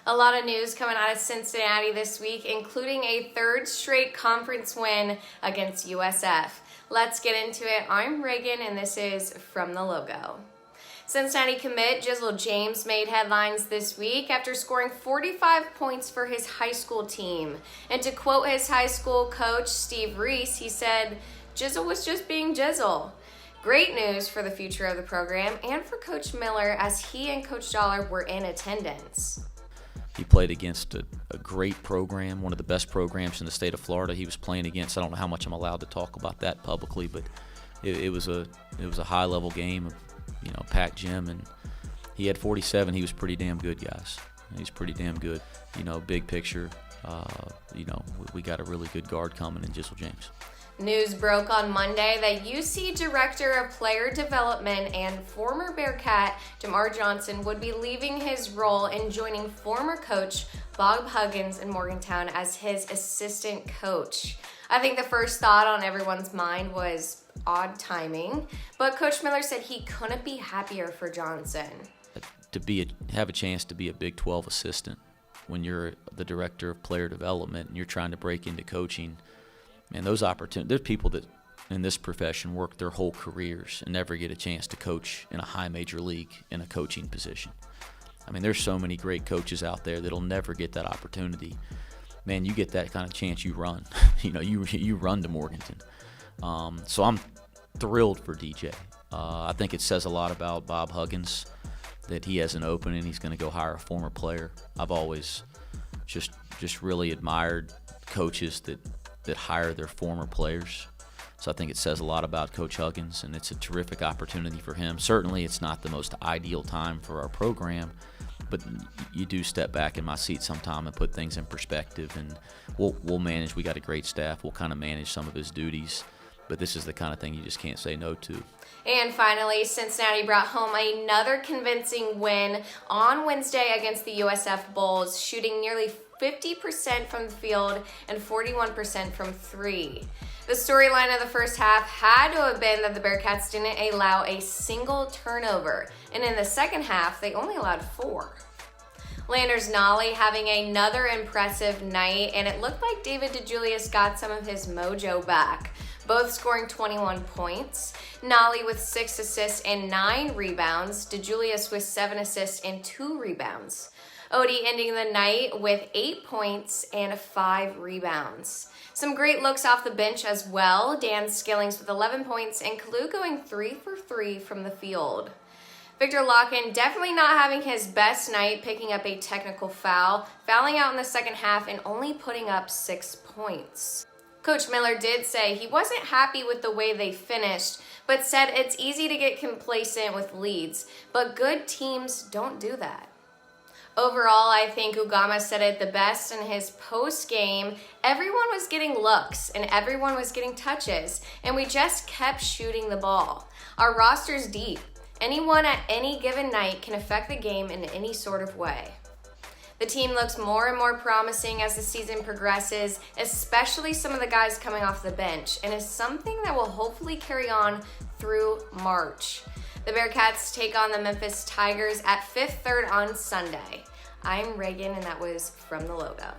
A lot of news coming out of Cincinnati this week, including a third straight conference win against USF. Let's get into it. I'm Regan, and this is From the Logo. Cincinnati commit Jizzle James made headlines this week after scoring 45 points for his high school team. And to quote his high school coach, Steve Reese, he said, "Jizzle was just being Jizzle." Great news for the future of the program and for Coach Miller, as he and Coach Dollar were in attendance. He played against a great program, one of the best programs in the state of Florida. He was playing against, I don't know how much I'm allowed to talk about that publicly, but it was a high-level game, packed gym, and he had 47. He was pretty damn good, guys. He's pretty damn good. Big picture, we got a really good guard coming in Jizzle James. News broke on Monday that UC Director of Player Development and former Bearcat Jamar Johnson would be leaving his role and joining former coach Bob Huggins in Morgantown as his assistant coach. I think the first thought on everyone's mind was odd timing, but Coach Miller said he couldn't be happier for Johnson. Have a chance to be a Big 12 assistant when you're the Director of Player Development and you're trying to break into coaching. Man, those opportunities, there's people that in this profession work their whole careers and never get a chance to coach in a high major league in a coaching position. I mean, there's so many great coaches out there that'll never get that opportunity. Man, you get that kind of chance, you run. You run to Morganton. So I'm thrilled for DJ. I think it says a lot about Bob Huggins that he has an opening. He's going to go hire a former player. I've always just really admired coaches that hire their former players. So I think it says a lot about Coach Huggins, and it's a terrific opportunity for him. Certainly it's not the most ideal time for our program, but you do step back in my seat sometime and put things in perspective, and we'll manage. We got a great staff. We'll kind of manage some of his duties, but this is the kind of thing you just can't say no to. And finally, Cincinnati brought home another convincing win on Wednesday against the USF Bulls, shooting nearly 50% from the field and 41% from three. The storyline of the first half had to have been that the Bearcats didn't allow a single turnover, and in the second half, they only allowed 4. Landers Nolly having another impressive night, and it looked like David DeJulius got some of his mojo back, both scoring 21 points. Nolly with 6 assists and 9 rebounds, DeJulius with 7 assists and 2 rebounds. Odie ending the night with 8 points and 5 rebounds. Some great looks off the bench as well. Dan Skillings with 11 points and Kalu going 3 for 3 from the field. Victor Locken definitely not having his best night, picking up a technical foul, fouling out in the second half and only putting up 6 points. Coach Miller did say he wasn't happy with the way they finished, but said it's easy to get complacent with leads, but good teams don't do that. Overall, I think Yoakam said it the best in his post-game. Everyone was getting looks and everyone was getting touches, and we just kept shooting the ball. Our roster's deep. Anyone at any given night can affect the game in any sort of way. The team looks more and more promising as the season progresses, especially some of the guys coming off the bench, and is something that will hopefully carry on through March. The Bearcats take on the Memphis Tigers at Fifth Third on Sunday. I'm Regan, and that was From the Logo.